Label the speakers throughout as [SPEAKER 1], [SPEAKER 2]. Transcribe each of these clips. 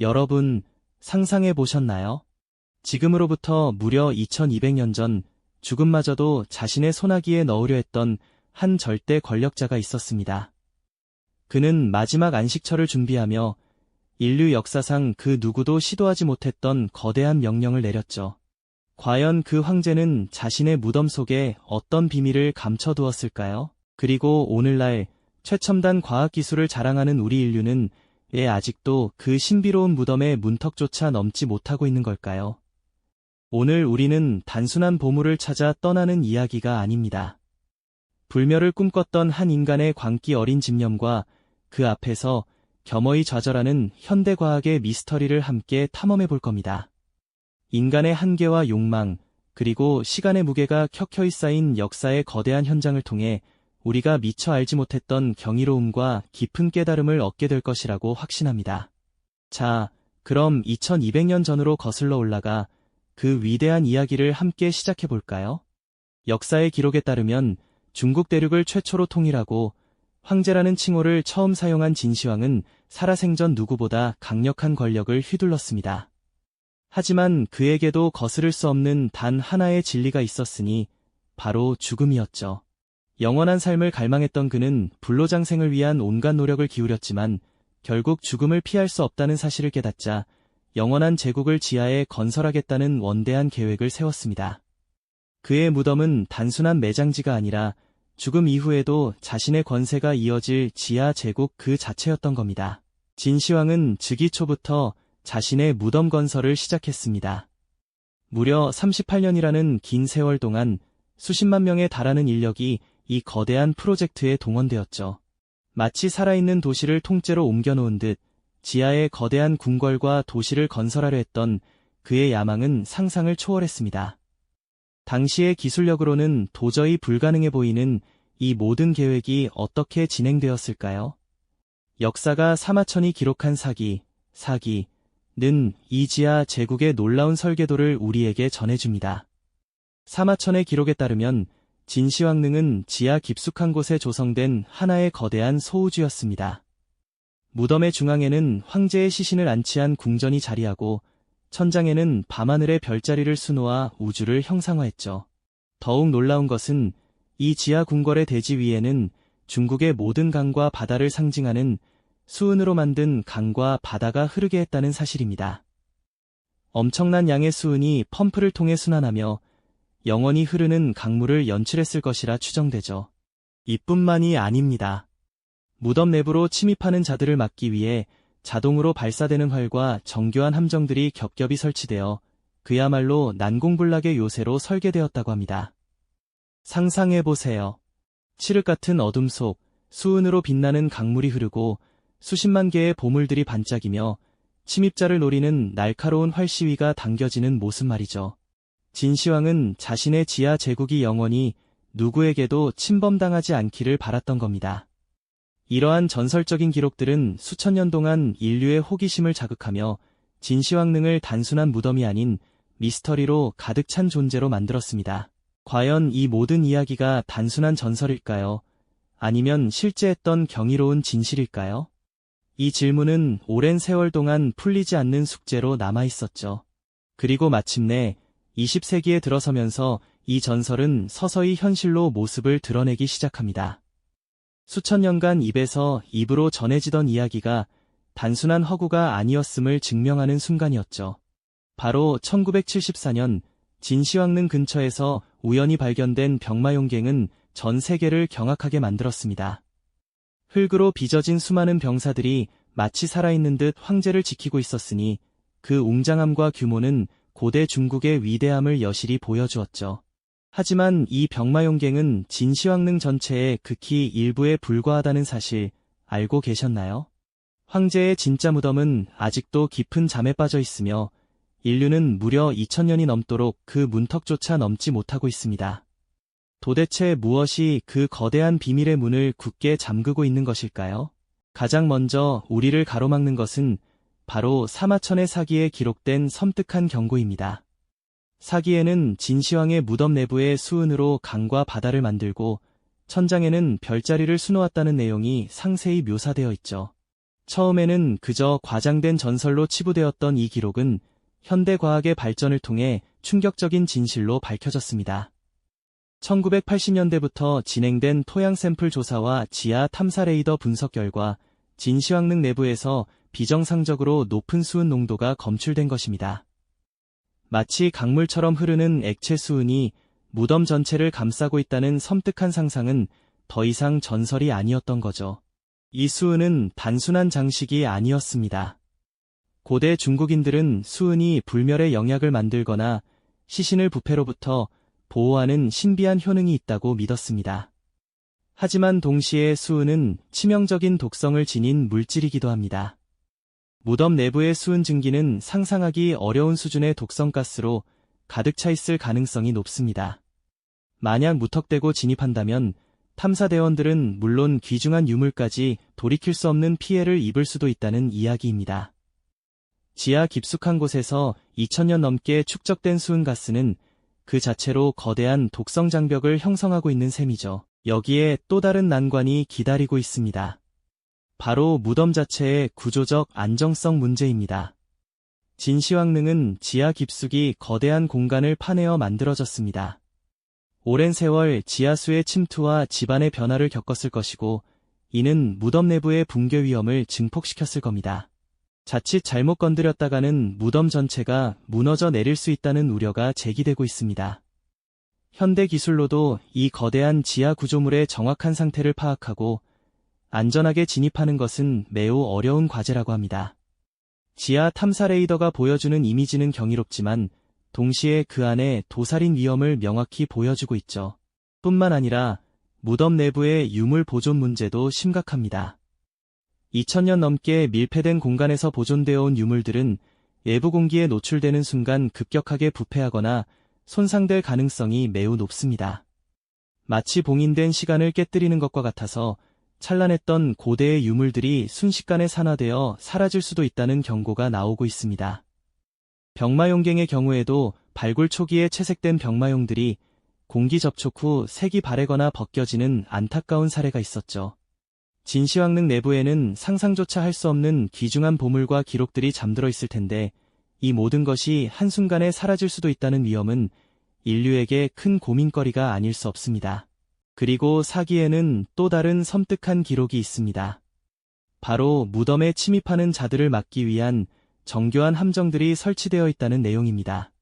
[SPEAKER 1] 여러분, 상상해 보셨나요? 지금으로부터 무려 2200년 전 죽음마저도 자신의 소나기에 넣으려 했던 한 절대 권력자가 있었습니다. 그는 마지막 안식처를 준비하며 인류 역사상 그 누구도 시도하지 못했던 거대한 명령을 내렸죠. 과연 그 황제는 자신의 무덤 속에 어떤 비밀을 감춰두었을까요? 그리고 오늘날 최첨단 과학기술을 자랑하는 우리 인류는 왜 아직도 그 신비로운 무덤의 문턱조차 넘지 못하고 있는 걸까요? 오늘 우리는 단순한 보물을 찾아 떠나는 이야기가 아닙니다. 불멸을 꿈꿨던 한 인간의 광기 어린 집념과 그 앞에서 겸허히 좌절하는 현대과학의 미스터리를 함께 탐험해 볼 겁니다. 인간의 한계와 욕망, 그리고 시간의 무게가 켜켜이 쌓인 역사의 거대한 현장을 통해 우리가 미처 알지 못했던 경이로움과 깊은 깨달음을 얻게 될 것이라고 확신합니다. 자, 그럼 2200년 전으로 거슬러 올라가 그 위대한 이야기를 함께 시작해 볼까요? 역사의 기록에 따르면 중국 대륙을 최초로 통일하고 황제라는 칭호를 처음 사용한 진시황은 살아생전 누구보다 강력한 권력을 휘둘렀습니다. 하지만 그에게도 거스를 수 없는 단 하나의 진리가 있었으니 바로 죽음이었죠. 영원한 삶을 갈망했던 그는 불로장생을 위한 온갖 노력을 기울였지만 결국 죽음을 피할 수 없다는 사실을 깨닫자 영원한 제국을 지하에 건설하겠다는 원대한 계획을 세웠습니다. 그의 무덤은 단순한 매장지가 아니라 죽음 이후에도 자신의 권세가 이어질 지하 제국 그 자체였던 겁니다. 진시황은 즉위 초부터 자신의 무덤 건설을 시작했습니다. 무려 38년이라는 긴 세월 동안 수십만 명에 달하는 인력이 이 거대한 프로젝트에 동원되었죠. 마치 살아있는 도시를 통째로 옮겨놓은 듯 지하에 거대한 궁궐과 도시를 건설하려 했던 그의 야망은 상상을 초월했습니다. 당시의 기술력으로는 도저히 불가능해 보이는 이 모든 계획이 어떻게 진행되었을까요? 역사가 사마천이 기록한 사기는 이 지하 제국의 놀라운 설계도를 우리에게 전해줍니다. 사마천의 기록에 따르면 진시황릉은 지하 깊숙한 곳에 조성된 하나의 거대한 소우주였습니다. 무덤의 중앙에는 황제의 시신을 안치한 궁전이 자리하고 천장에는 밤하늘의 별자리를 수놓아 우주를 형상화했죠. 더욱 놀라운 것은 이 지하 궁궐의 대지 위에는 중국의 모든 강과 바다를 상징하는 수은으로 만든 강과 바다가 흐르게 했다는 사실입니다. 엄청난 양의 수은이 펌프를 통해 순환하며 영원히 흐르는 강물을 연출했을 것이라 추정되죠. 이뿐만이 아닙니다. 무덤 내부로 침입하는 자들을 막기 위해 자동으로 발사되는 활과 정교한 함정들이 겹겹이 설치되어 그야말로 난공불락의 요새로 설계되었다고 합니다. 상상해보세요. 칠흑 같은 어둠 속 수은으로 빛나는 강물이 흐르고 수십만 개의 보물들이 반짝이며 침입자를 노리는 날카로운 활시위가 당겨지는 모습 말이죠. 진시황은 자신의 지하 제국이 영원히 누구에게도 침범당하지 않기를 바랐던 겁니다. 이러한 전설적인 기록들은 수천 년 동안 인류의 호기심을 자극하며 진시황릉을 단순한 무덤이 아닌 미스터리로 가득 찬 존재로 만들었습니다. 과연 이 모든 이야기가 단순한 전설일까요? 아니면 실제 했던 경이로운 진실일까요? 이 질문은 오랜 세월 동안 풀리지 않는 숙제로 남아있었죠. 그리고 마침내 20세기에 들어서면서 이 전설은 서서히 현실로 모습을 드러내기 시작합니다. 수천 년간 입에서 입으로 전해지던 이야기가 단순한 허구가 아니었음을 증명하는 순간이었죠. 바로 1974년 진시황릉 근처에서 우연히 발견된 병마용갱은 전 세계를 경악하게 만들었습니다. 흙으로 빚어진 수많은 병사들이 마치 살아있는 듯 황제를 지키고 있었으니 그 웅장함과 규모는 고대 중국의 위대함을 여실히 보여주었죠. 하지만 이 병마용갱은 진시황릉 전체의 극히 일부에 불과하다는 사실 알고 계셨나요? 황제의 진짜 무덤은 아직도 깊은 잠에 빠져 있으며 인류는 무려 2000년이 넘도록 그 문턱조차 넘지 못하고 있습니다. 도대체 무엇이 그 거대한 비밀의 문을 굳게 잠그고 있는 것일까요? 가장 먼저 우리를 가로막는 것은 바로 사마천의 사기에 기록된 섬뜩한 경고입니다. 사기에는 진시황의 무덤 내부의 수은으로 강과 바다를 만들고 천장에는 별자리를 수놓았다는 내용이 상세히 묘사되어 있죠. 처음에는 그저 과장된 전설로 치부되었던 이 기록은 현대 과학의 발전을 통해 충격적인 진실로 밝혀졌습니다. 1980년대부터 진행된 토양 샘플 조사와 지하 탐사 레이더 분석 결과 진시황릉 내부에서 비정상적으로 높은 수은 농도가 검출된 것입니다. 마치 강물처럼 흐르는 액체 수은이 무덤 전체를 감싸고 있다는 섬뜩한 상상은 더 이상 전설이 아니었던 거죠. 이 수은은 단순한 장식이 아니었습니다. 고대 중국인들은 수은이 불멸의 영약을 만들거나 시신을 부패로부터 보호하는 신비한 효능이 있다고 믿었습니다. 하지만 동시에 수은은 치명적인 독성을 지닌 물질이기도 합니다. 무덤 내부의 수은 증기는 상상하기 어려운 수준의 독성가스로 가득 차 있을 가능성이 높습니다. 만약 무턱대고 진입한다면 탐사대원들은 물론 귀중한 유물까지 돌이킬 수 없는 피해를 입을 수도 있다는 이야기입니다. 지하 깊숙한 곳에서 2000년 넘게 축적된 수은가스는 그 자체로 거대한 독성 장벽을 형성하고 있는 셈이죠. 여기에 또 다른 난관이 기다리고 있습니다. 바로 무덤 자체의 구조적 안정성 문제입니다. 진시황릉은 지하 깊숙이 거대한 공간을 파내어 만들어졌습니다. 오랜 세월 지하수의 침투와 지반의 변화를 겪었을 것이고, 이는 무덤 내부의 붕괴 위험을 증폭시켰을 겁니다. 자칫 잘못 건드렸다가는 무덤 전체가 무너져 내릴 수 있다는 우려가 제기되고 있습니다. 현대 기술로도 이 거대한 지하 구조물의 정확한 상태를 파악하고 안전하게 진입하는 것은 매우 어려운 과제라고 합니다. 지하 탐사 레이더가 보여주는 이미지는 경이롭지만 동시에 그 안에 도살인 위험을 명확히 보여주고 있죠. 뿐만 아니라 무덤 내부의 유물 보존 문제도 심각합니다. 2000년 넘게 밀폐된 공간에서 보존되어 온 유물들은 외부 공기에 노출되는 순간 급격하게 부패하거나 손상될 가능성이 매우 높습니다. 마치 봉인된 시간을 깨뜨리는 것과 같아서 찬란했던 고대의 유물들이 순식간에 산화되어 사라질 수도 있다는 경고가 나오고 있습니다. 병마용갱의 경우에도 발굴 초기에 채색된 병마용들이 공기 접촉 후 색이 바래거나 벗겨지는 안타까운 사례가 있었죠. 진시황릉 내부에는 상상조차 할 수 없는 귀중한 보물과 기록들이 잠들어 있을 텐데 이 모든 것이 한순간에 사라질 수도 있다는 위험은 인류에게 큰 고민거리가 아닐 수 없습니다. 그리고 사기에는 또 다른 섬뜩한 기록이 있습니다. 바로 무덤에 침입하는 자들을 막기 위한 정교한 함정들이 설치되어 있다는 내용입니다.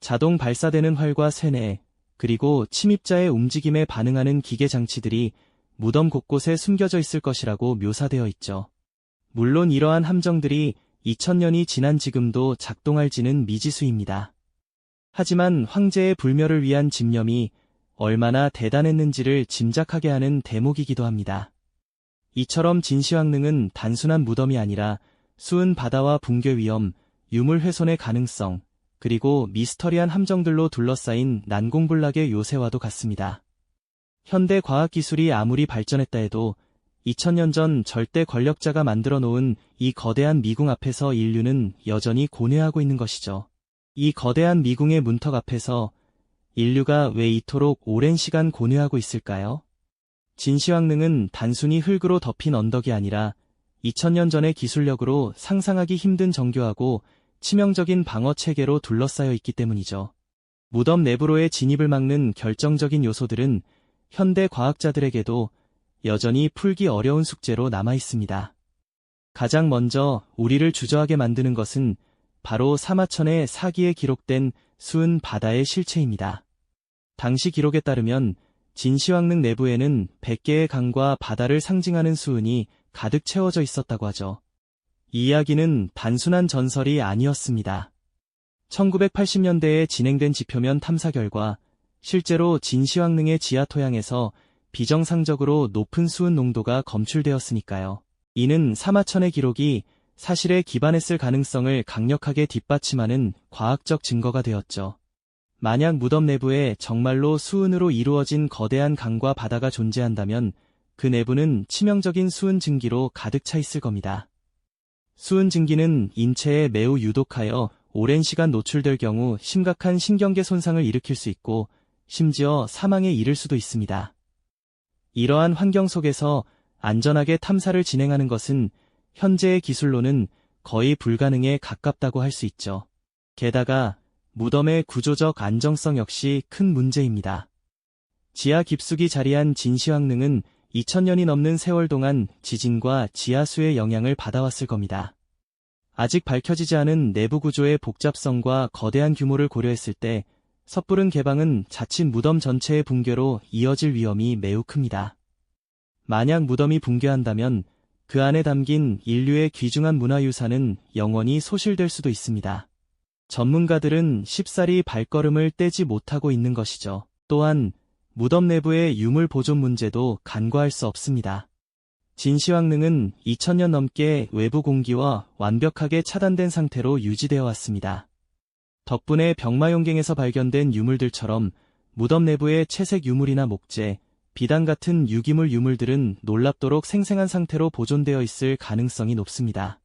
[SPEAKER 1] 자동 발사되는 활과 쇠뇌, 그리고 침입자의 움직임에 반응하는 기계 장치들이 무덤 곳곳에 숨겨져 있을 것이라고 묘사되어 있죠. 물론 이러한 함정들이 2000년이 지난 지금도 작동할지는 미지수입니다. 하지만 황제의 불멸을 위한 집념이 얼마나 대단했는지를 짐작하게 하는 대목이기도 합니다. 이처럼 진시황릉은 단순한 무덤이 아니라 수은 바다와 붕괴 위험, 유물 훼손의 가능성, 그리고 미스터리한 함정들로 둘러싸인 난공불락의 요새와도 같습니다. 현대 과학기술이 아무리 발전했다 해도 2000년 전 절대 권력자가 만들어 놓은 이 거대한 미궁 앞에서 인류는 여전히 고뇌하고 있는 것이죠. 이 거대한 미궁의 문턱 앞에서 인류가 왜 이토록 오랜 시간 고뇌하고 있을까요? 진시황릉은 단순히 흙으로 덮인 언덕이 아니라 2000년 전의 기술력으로 상상하기 힘든 정교하고 치명적인 방어 체계로 둘러싸여 있기 때문이죠. 무덤 내부로의 진입을 막는 결정적인 요소들은 현대 과학자들에게도 여전히 풀기 어려운 숙제로 남아 있습니다. 가장 먼저 우리를 주저하게 만드는 것은 바로 사마천의 사기에 기록된 수은 바다의 실체입니다. 당시 기록에 따르면 진시황릉 내부에는 100개의 강과 바다를 상징하는 수은이 가득 채워져 있었다고 하죠. 이 이야기는 단순한 전설이 아니었습니다. 1980년대에 진행된 지표면 탐사 결과 실제로 진시황릉의 지하 토양에서 비정상적으로 높은 수은 농도가 검출되었으니까요. 이는 사마천의 기록이 사실에 기반했을 가능성을 강력하게 뒷받침하는 과학적 증거가 되었죠. 만약 무덤 내부에 정말로 수은으로 이루어진 거대한 강과 바다가 존재한다면 그 내부는 치명적인 수은 증기로 가득 차 있을 겁니다. 수은 증기는 인체에 매우 유독하여 오랜 시간 노출될 경우 심각한 신경계 손상을 일으킬 수 있고 심지어 사망에 이를 수도 있습니다. 이러한 환경 속에서 안전하게 탐사를 진행하는 것은 현재의 기술로는 거의 불가능에 가깝다고 할 수 있죠. 게다가 무덤의 구조적 안정성 역시 큰 문제입니다. 지하 깊숙이 자리한 진시황릉은 2000년이 넘는 세월 동안 지진과 지하수의 영향을 받아왔을 겁니다. 아직 밝혀지지 않은 내부 구조의 복잡성과 거대한 규모를 고려했을 때 섣부른 개방은 자칫 무덤 전체의 붕괴로 이어질 위험이 매우 큽니다. 만약 무덤이 붕괴한다면 그 안에 담긴 인류의 귀중한 문화유산은 영원히 소실될 수도 있습니다. 전문가들은 쉽사리 발걸음을 떼지 못하고 있는 것이죠. 또한 무덤 내부의 유물 보존 문제도 간과할 수 없습니다. 진시황릉은 2000년 넘게 외부 공기와 완벽하게 차단된 상태로 유지되어 왔습니다. 덕분에 병마용갱에서 발견된 유물들처럼 무덤 내부의 채색 유물이나 목재, 비단 같은 유기물 유물들은 놀랍도록 생생한 상태로 보존되어 있을 가능성이 높습니다.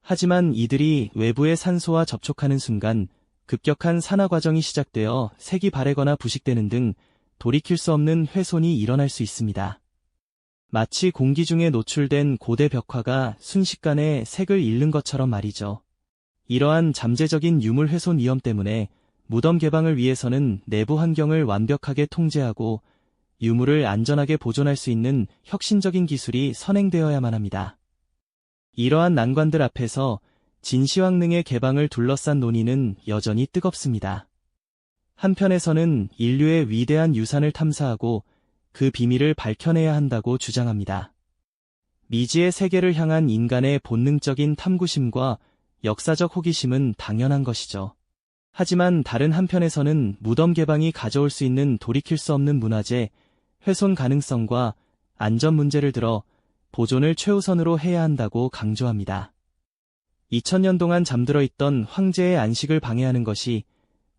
[SPEAKER 1] 하지만 이들이 외부의 산소와 접촉하는 순간 급격한 산화 과정이 시작되어 색이 바래거나 부식되는 등 돌이킬 수 없는 훼손이 일어날 수 있습니다. 마치 공기 중에 노출된 고대 벽화가 순식간에 색을 잃는 것처럼 말이죠. 이러한 잠재적인 유물 훼손 위험 때문에 무덤 개방을 위해서는 내부 환경을 완벽하게 통제하고 유물을 안전하게 보존할 수 있는 혁신적인 기술이 선행되어야만 합니다. 이러한 난관들 앞에서 진시황릉의 개방을 둘러싼 논의는 여전히 뜨겁습니다. 한편에서는 인류의 위대한 유산을 탐사하고 그 비밀을 밝혀내야 한다고 주장합니다. 미지의 세계를 향한 인간의 본능적인 탐구심과 역사적 호기심은 당연한 것이죠. 하지만 다른 한편에서는 무덤 개방이 가져올 수 있는 돌이킬 수 없는 문화재, 훼손 가능성과 안전 문제를 들어 보존을 최우선으로 해야 한다고 강조합니다. 2000년 동안 잠들어 있던 황제의 안식을 방해하는 것이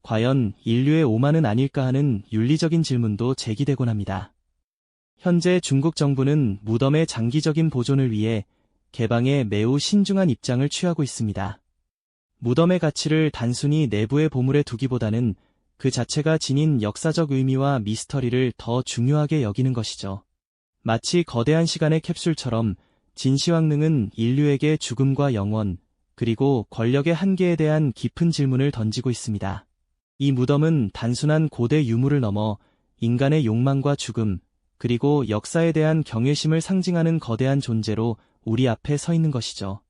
[SPEAKER 1] 과연 인류의 오만은 아닐까 하는 윤리적인 질문도 제기되곤 합니다. 현재 중국 정부는 무덤의 장기적인 보존을 위해 개방에 매우 신중한 입장을 취하고 있습니다. 무덤의 가치를 단순히 내부의 보물에 두기보다는 그 자체가 지닌 역사적 의미와 미스터리를 더 중요하게 여기는 것이죠. 마치 거대한 시간의 캡슐처럼 진시황릉은 인류에게 죽음과 영원, 그리고 권력의 한계에 대한 깊은 질문을 던지고 있습니다. 이 무덤은 단순한 고대 유물을 넘어 인간의 욕망과 죽음, 그리고 역사에 대한 경외심을 상징하는 거대한 존재로 우리 앞에 서 있는 것이죠.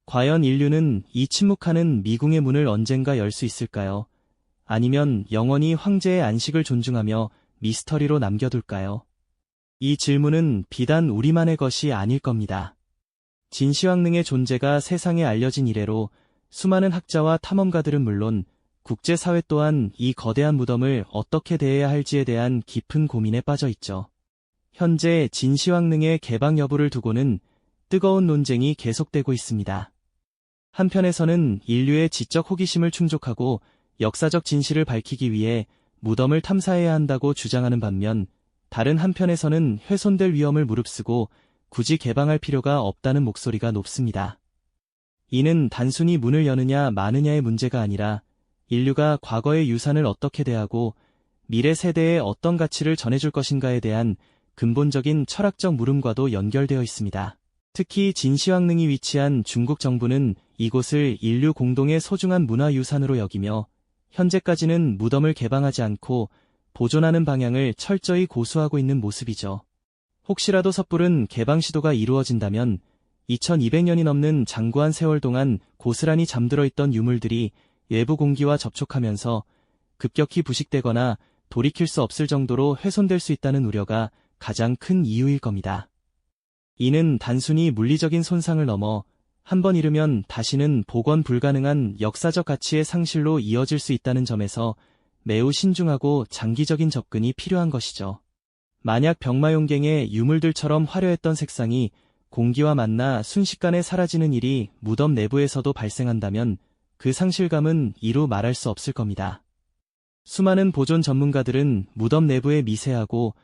[SPEAKER 1] 과연 인류는 이 침묵하는 미궁의 문을 언젠가 열 수 있을까요? 아니면 영원히 황제의 안식을 존중하며 미스터리로 남겨둘까요? 이 질문은 비단 우리만의 것이 아닐 겁니다. 진시황릉의 존재가 세상에 알려진 이래로 수많은 학자와 탐험가들은 물론 국제사회 또한 이 거대한 무덤을 어떻게 대해야 할지에 대한 깊은 고민에 빠져 있죠. 현재 진시황릉의 개방 여부를 두고는 뜨거운 논쟁이 계속되고 있습니다. 한편에서는 인류의 지적 호기심을 충족하고 역사적 진실을 밝히기 위해 무덤을 탐사해야 한다고 주장하는 반면 다른 한편에서는 훼손될 위험을 무릅쓰고 굳이 개방할 필요가 없다는 목소리가 높습니다. 이는 단순히 문을 여느냐 마느냐의 문제가 아니라 인류가 과거의 유산을 어떻게 대하고 미래 세대에 어떤 가치를 전해줄 것인가에 대한 근본적인 철학적 물음과도 연결되어 있습니다. 특히 진시황릉이 위치한 중국 정부는 이곳을 인류 공동의 소중한 문화유산으로 여기며 현재까지는 무덤을 개방하지 않고 보존하는 방향을 철저히 고수하고 있는 모습이죠. 혹시라도 섣부른 개방 시도가 이루어진다면 2200년이 넘는 장구한 세월 동안 고스란히 잠들어 있던 유물들이 외부 공기와 접촉하면서 급격히 부식되거나 돌이킬 수 없을 정도로 훼손될 수 있다는 우려가 가장 큰 이유일 겁니다. 이는 단순히 물리적인 손상을 넘어 한번 잃으면 다시는 복원 불가능한 역사적 가치의 상실로 이어질 수 있다는 점에서 매우 신중하고 장기적인 접근이 필요한 것이죠. 만약 병마용갱의 유물들처럼 화려했던 색상이 공기와 만나 순식간에 사라지는 일이 무덤 내부에서도 발생한다면 그 상실감은 이루 말할 수 없을 겁니다. 수많은 보존 전문가들은 무덤 내부의 미세하고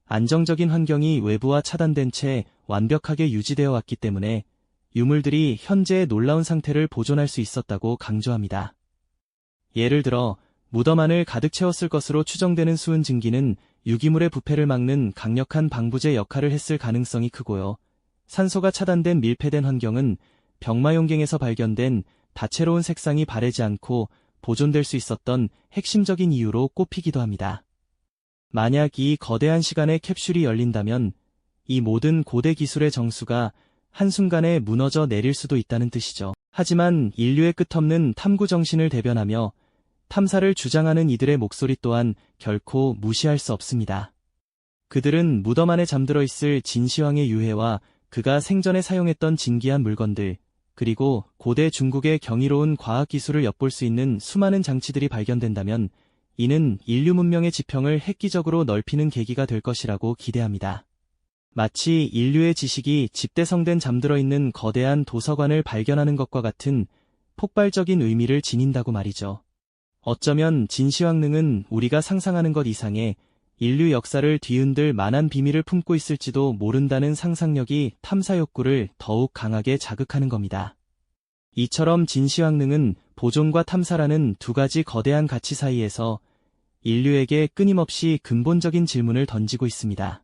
[SPEAKER 1] 안정적인 환경이 외부와 차단된 채 완벽하게 유지되어 왔기 때문에 유물들이 현재의 놀라운 상태를 보존할 수 있었다고 강조합니다. 예를 들어 무덤 안을 가득 채웠을 것으로 추정되는 수은 증기는 유기물의 부패를 막는 강력한 방부제 역할을 했을 가능성이 크고요. 산소가 차단된 밀폐된 환경은 병마용갱에서 발견된 다채로운 색상이 바래지 않고 보존될 수 있었던 핵심적인 이유로 꼽히기도 합니다. 만약 이 거대한 시간의 캡슐이 열린다면 이 모든 고대 기술의 정수가 한순간에 무너져 내릴 수도 있다는 뜻이죠. 하지만 인류의 끝없는 탐구 정신을 대변하며 탐사를 주장하는 이들의 목소리 또한 결코 무시할 수 없습니다. 그들은 무덤 안에 잠들어 있을 진시황의 유해와 그가 생전에 사용했던 진귀한 물건들, 그리고 고대 중국의 경이로운 과학기술을 엿볼 수 있는 수많은 장치들이 발견된다면 이는 인류 문명의 지평을 획기적으로 넓히는 계기가 될 것이라고 기대합니다. 마치 인류의 지식이 집대성된 잠들어 있는 거대한 도서관을 발견하는 것과 같은 폭발적인 의미를 지닌다고 말이죠. 어쩌면 진시황릉은 우리가 상상하는 것 이상의 인류 역사를 뒤흔들 만한 비밀을 품고 있을지도 모른다는 상상력이 탐사 욕구를 더욱 강하게 자극하는 겁니다. 이처럼 진시황릉은 보존과 탐사라는 두 가지 거대한 가치 사이에서 인류에게 끊임없이 근본적인 질문을 던지고 있습니다.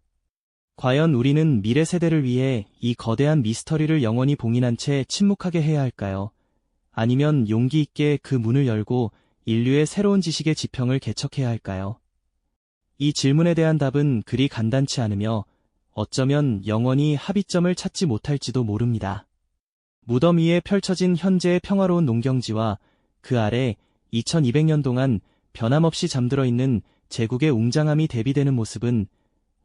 [SPEAKER 1] 과연 우리는 미래 세대를 위해 이 거대한 미스터리를 영원히 봉인한 채 침묵하게 해야 할까요? 아니면 용기 있게 그 문을 열고 인류의 새로운 지식의 지평을 개척해야 할까요? 이 질문에 대한 답은 그리 간단치 않으며 어쩌면 영원히 합의점을 찾지 못할지도 모릅니다. 무덤 위에 펼쳐진 현재의 평화로운 농경지와 그 아래 2200년 동안 변함없이 잠들어 있는 제국의 웅장함이 대비되는 모습은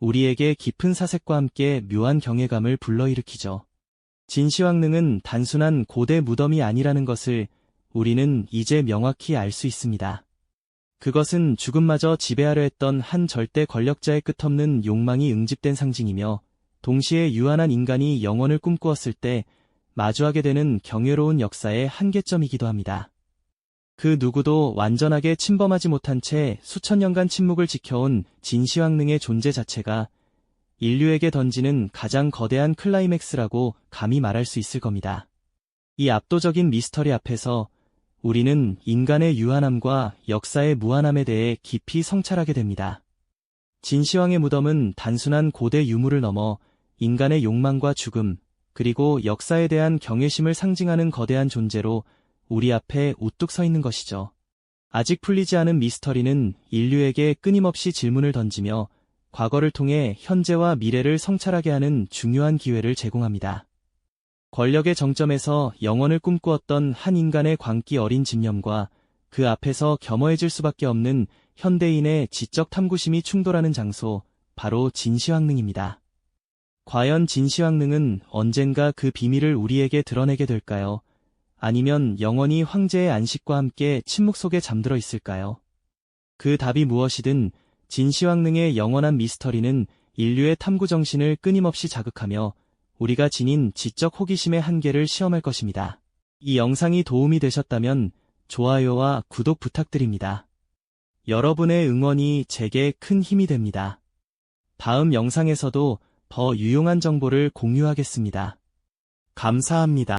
[SPEAKER 1] 우리에게 깊은 사색과 함께 묘한 경외감을 불러일으키죠. 진시황릉은 단순한 고대 무덤이 아니라는 것을 우리는 이제 명확히 알 수 있습니다. 그것은 죽음마저 지배하려 했던 한 절대 권력자의 끝없는 욕망이 응집된 상징이며 동시에 유한한 인간이 영혼을 꿈꾸었을 때 마주하게 되는 경외로운 역사의 한계점이기도 합니다. 그 누구도 완전하게 침범하지 못한 채 수천 년간 침묵을 지켜온 진시황릉의 존재 자체가 인류에게 던지는 가장 거대한 클라이맥스라고 감히 말할 수 있을 겁니다. 이 압도적인 미스터리 앞에서 우리는 인간의 유한함과 역사의 무한함에 대해 깊이 성찰하게 됩니다. 진시황의 무덤은 단순한 고대 유물을 넘어 인간의 욕망과 죽음, 그리고 역사에 대한 경외심을 상징하는 거대한 존재로 우리 앞에 우뚝 서 있는 것이죠. 아직 풀리지 않은 미스터리는 인류에게 끊임없이 질문을 던지며 과거를 통해 현재와 미래를 성찰하게 하는 중요한 기회를 제공합니다. 권력의 정점에서 영원을 꿈꾸었던 한 인간의 광기 어린 집념과 그 앞에서 겸허해질 수밖에 없는 현대인의 지적 탐구심이 충돌하는 장소, 바로 진시황릉입니다. 과연 진시황릉은 언젠가 그 비밀을 우리에게 드러내게 될까요? 아니면 영원히 황제의 안식과 함께 침묵 속에 잠들어 있을까요? 그 답이 무엇이든 진시황릉의 영원한 미스터리는 인류의 탐구 정신을 끊임없이 자극하며 우리가 지닌 지적 호기심의 한계를 시험할 것입니다. 이 영상이 도움이 되셨다면 좋아요와 구독 부탁드립니다. 여러분의 응원이 제게 큰 힘이 됩니다. 다음 영상에서도 더 유용한 정보를 공유하겠습니다. 감사합니다.